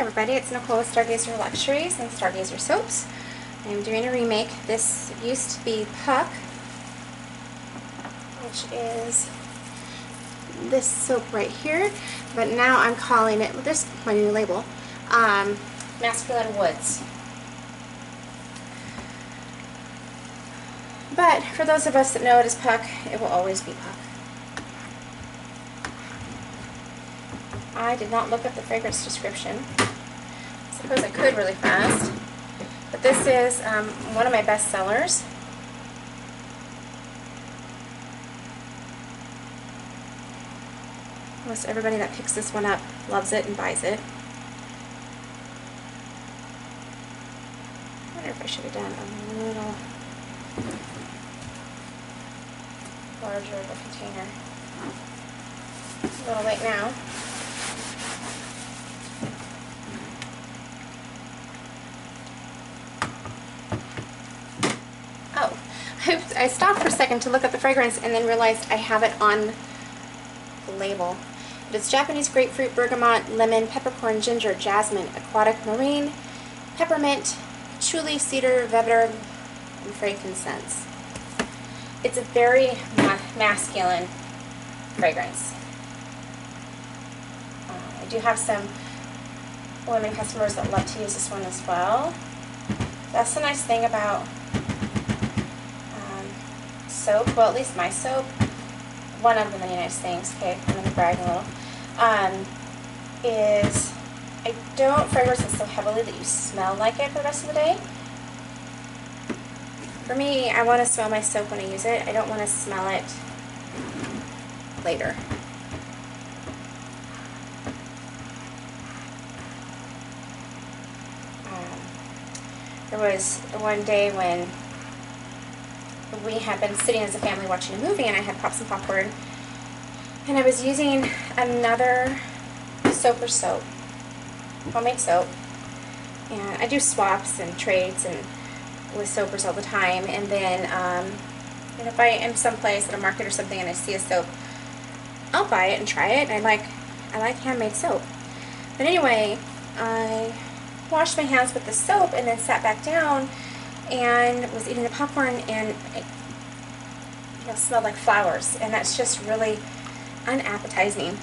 everybody, it's Nicole with Stargazer Luxuries and Stargazer Soaps. I'm doing a remake. This used to be Puck, which is this soap right here, but now I'm calling it, this is my new label, Masculine Woods. But for those of us that know it as Puck, it will always be Puck. I did not look up the fragrance description. I suppose I could really fast. But this is one of my best sellers. Almost everybody that picks this one up loves it and buys it. I wonder if I should have done a little larger of a container. It's a little late now. Oh, I stopped for a second to look at the fragrance and then realized I have it on the label. It's Japanese grapefruit, bergamot, lemon, peppercorn, ginger, jasmine, aquatic marine, peppermint, patchouli, cedar, vetiver, and frankincense. It's a very masculine fragrance. I do have some women customers that love to use this one as well. That's the nice thing about soap, well, at least my soap. One of the many nice things, okay, I'm going to brag a little, is I don't fragrance it so heavily that you smell like it for the rest of the day. For me, I want to smell my soap when I use it. I don't want to smell it later. There was one day when we had been sitting as a family watching a movie and I had popped some popcorn and I was using another soap, homemade soap, and I do swaps and trades and with soapers all the time, and then and if I am someplace at a market or something and I see a soap, I'll buy it and try it. I like handmade soap. But anyway, I washed my hands with the soap and then sat back down and was eating the popcorn, and it smelled like flowers, and that's just really unappetizing.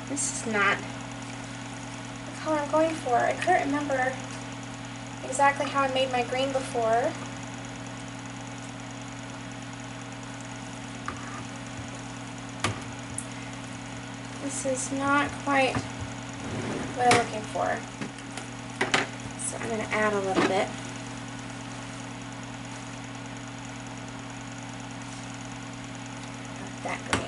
This is not the color I'm going for. I couldn't remember exactly how I made my green before. This is not quite what I'm looking for, so I'm going to add a little bit. That green.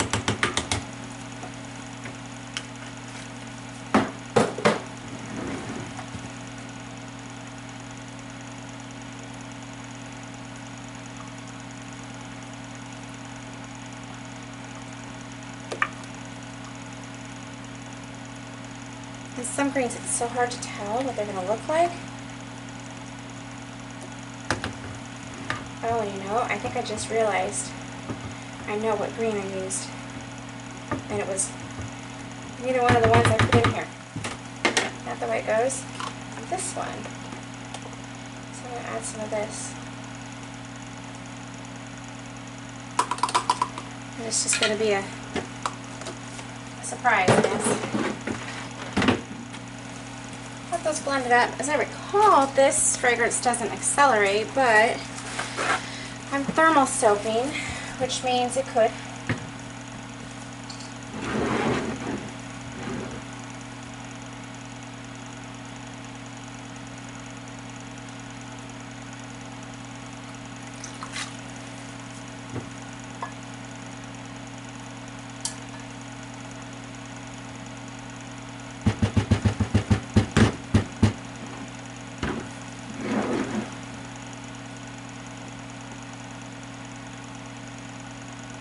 And some greens, it's so hard to tell what they're going to look like. Oh, and you know, I think I just realized I know what green I used, and it was neither one of the ones I put in here. Not the way it goes. This one. So I'm going to add some of this. And it's just going to be a surprise, I guess. Let those blended up. As I recall, this fragrance doesn't accelerate, but I'm thermal soaping, which means it could.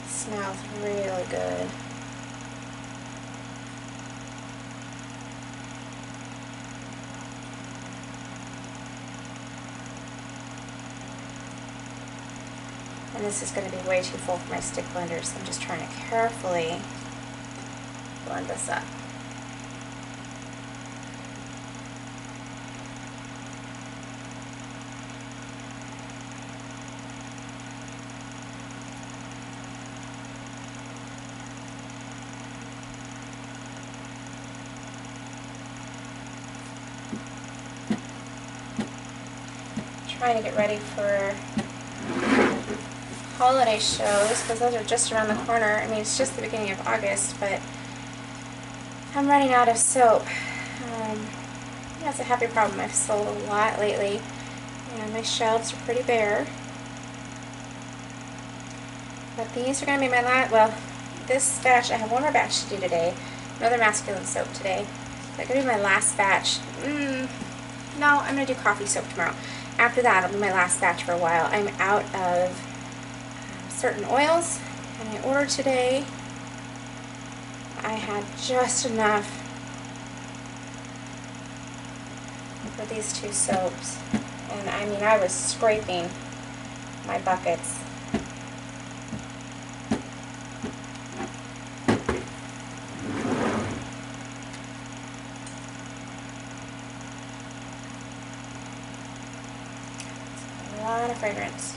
Smells really good. And this is going to be way too full for my stick blender, so I'm just trying to carefully blend this up. trying to get ready for holiday shows because those are just around the corner. I mean, it's just the beginning of August, but I'm running out of soap. That's a happy problem. I've sold a lot lately, and my shelves are pretty bare. But these are going to be my last, well, this batch, I have one more batch to do today, another masculine soap today. That's going to be my last batch. No, I'm going to do coffee soap tomorrow. After that, it'll be my last batch for a while. I'm out of certain oils, and I ordered today. I had just enough for these two soaps, and I mean, I was scraping my buckets. A lot of fragrance.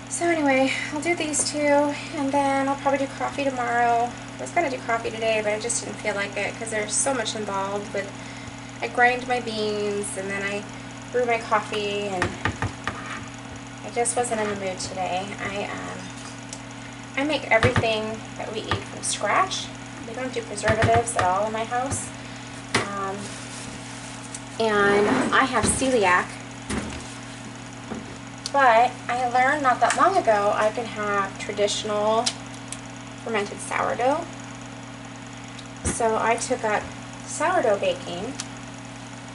So anyway, I'll do these two, and then I'll probably do coffee tomorrow. I was going to do coffee today, but I just didn't feel like it because there's so much involved with, I grind my beans, and then I brew my coffee, and I just wasn't in the mood today. I make everything that we eat from scratch. We don't do preservatives at all in my house. And I have celiac, but I learned not that long ago I can have traditional fermented sourdough. So I took up sourdough baking,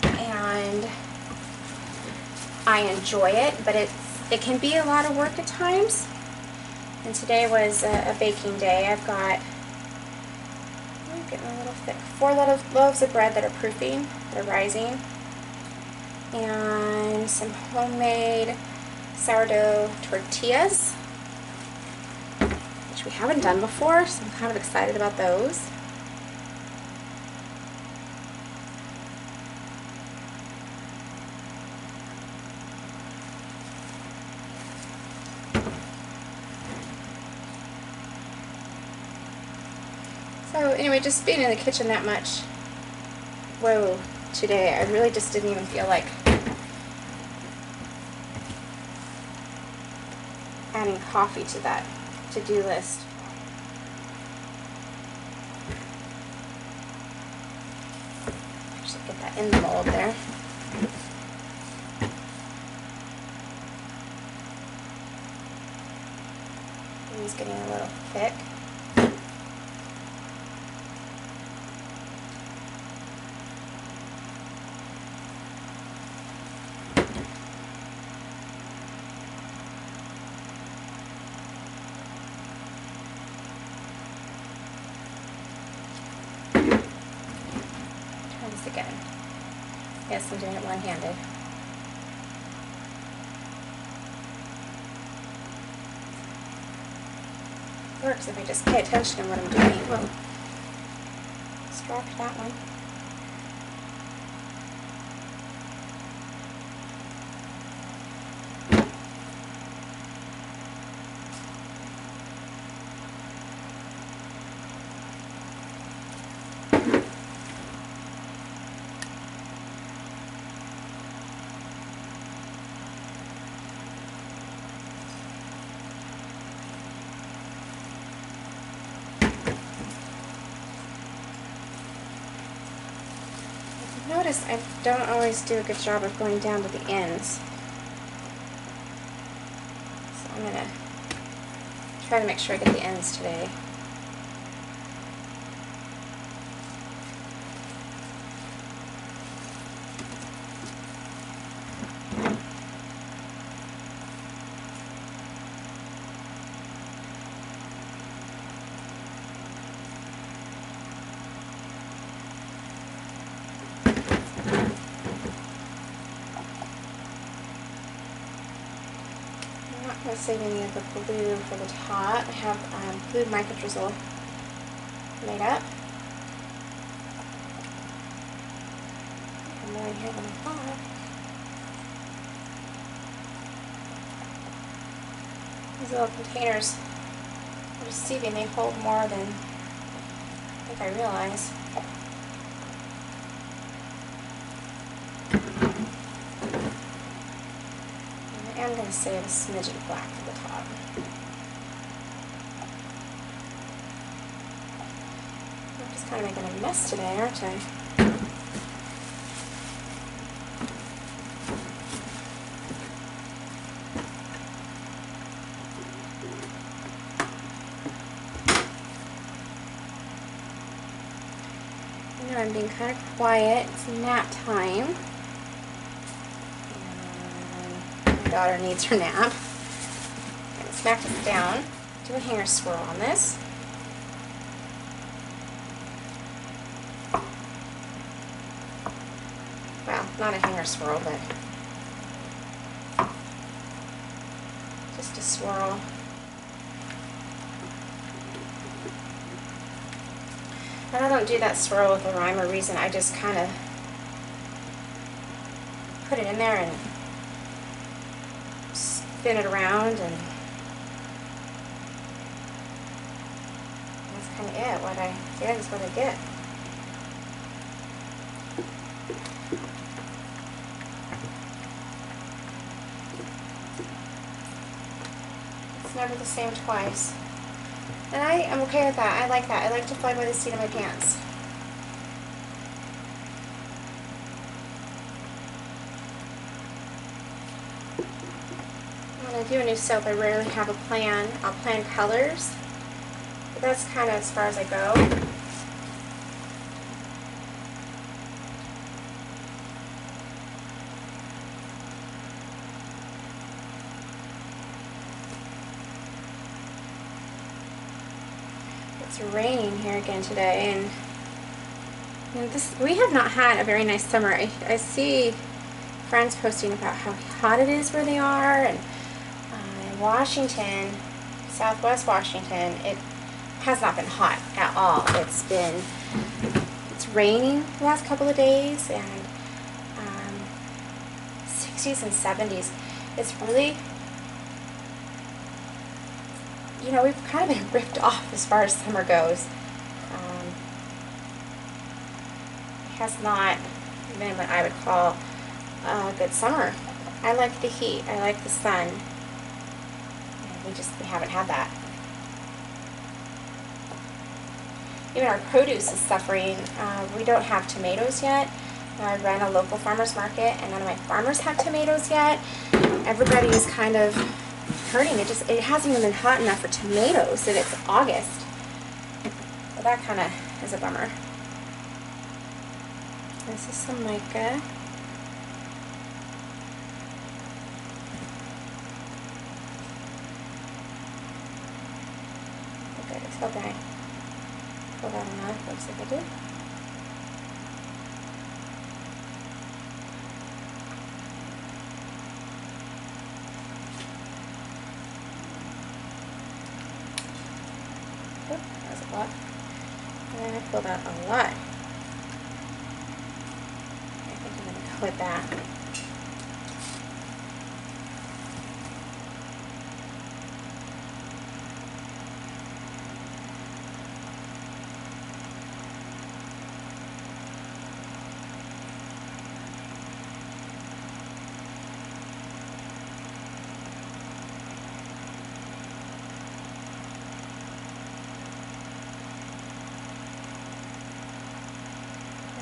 and I enjoy it, but it can be a lot of work at times. And today was a baking day. I've got, I'm getting a little thick, 4 loaves of bread that are proofing, that are rising, and some homemade sourdough tortillas, which we haven't done before, so I'm kind of excited about those. So anyway, just being in the kitchen that much, whoa, today, I really just didn't even feel like adding coffee to that to-do list. Actually get that in the mold there. It's getting a little thick. Again. Yes, I'm doing it one-handed. Works if I just pay attention to what I'm doing. Whoa. Distract that one. Notice I don't always do a good job of going down to the ends. So I'm going to try to make sure I get the ends today. I'm not saving any of the glue for the top. I have glued micro drizzle made up. I'm more in here than I thought. These little containers are deceiving. They hold more than I think I realize. I'm going to save a smidge of black for the top. I'm just kind of making a mess today, aren't I? I know I'm being kind of quiet. It's nap time. My daughter needs her nap. I'm going to smack this down. Do a hanger swirl on this. Well, not a hanger swirl, but just a swirl. And I don't do that swirl with a rhyme or reason. I just kind of put it in there and spin it around, and that's kind of it. What I get is what I get. It's never the same twice. And I am okay with that. I like that. I like to fly by the seat of my pants. When I do a new soap, I rarely have a plan. I'll plan colors, but that's kind of as far as I go. It's raining here again today, and we have not had a very nice summer. I see friends posting about how hot it is where they are, and in Washington, Southwest Washington, it has not been hot at all. It's raining the last couple of days, and 60s and 70s. It's really, you know, we've kind of been ripped off as far as summer goes. It has not been what I would call a good summer. I like the heat. I like the sun. And we haven't had that. Even our produce is suffering. We don't have tomatoes yet. I run a local farmer's market, and none of my farmers have tomatoes yet. Everybody is kind of hurting. It hasn't even been hot enough for tomatoes, and it's August. So that kind of is a bummer. This is some mica. Okay, it's okay. Pull that enough. Looks like I did. Oh, that was a lot. And I pulled out a lot. I think I'm going to go with that.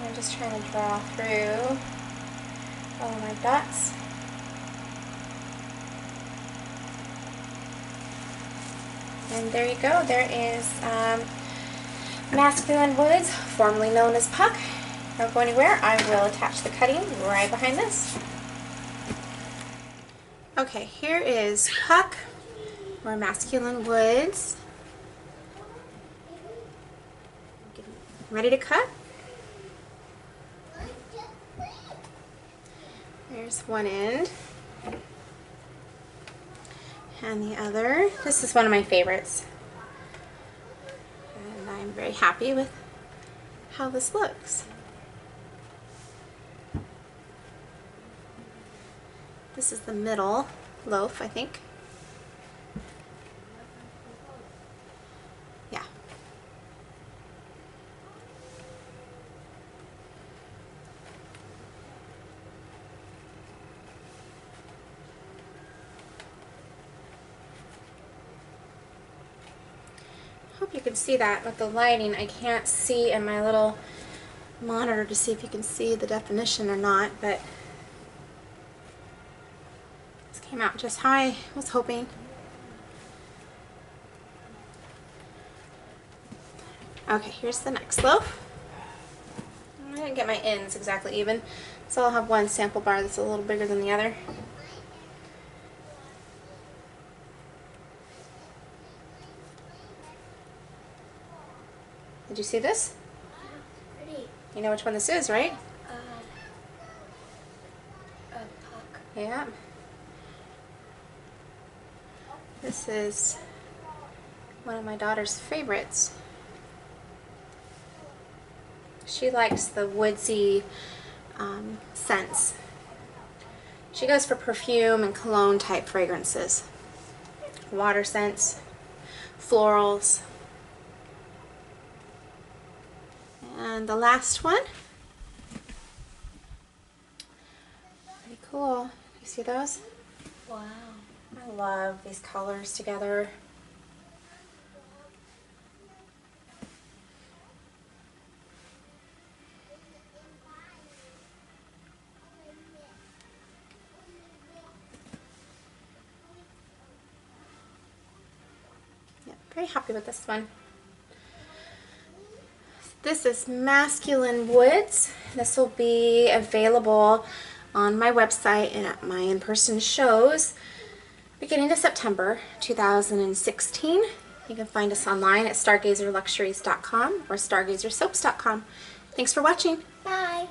I'm just trying to draw through all of my dots. And there you go. There is Masculine Woods, formerly known as Puck. Don't go anywhere. I will attach the cutting right behind this. Okay, here is Puck, or Masculine Woods. Ready to cut? There's one end, and the other. This is one of my favorites, and I'm very happy with how this looks. This is the middle loaf, I think. Yeah. hope you can see that with the lighting. I can't see in my little monitor to see if you can see the definition or not, but this came out just how I was hoping. Okay, here's the next loaf. I didn't get my ends exactly even, so I'll have one sample bar that's a little bigger than the other. Did you see this? Pretty. You know which one this is, right? A puck. Yeah. This is one of my daughter's favorites. She likes the woodsy scents. She goes for perfume and cologne type fragrances. Water scents, florals. And the last one. Pretty cool. You see those? Wow. I love these colors together. Yeah, very happy with this one. This is Masculine Woods. This will be available on my website and at my in-person shows beginning of September 2016. You can find us online at stargazerluxuries.com or stargazersoaps.com. Thanks for watching. Bye.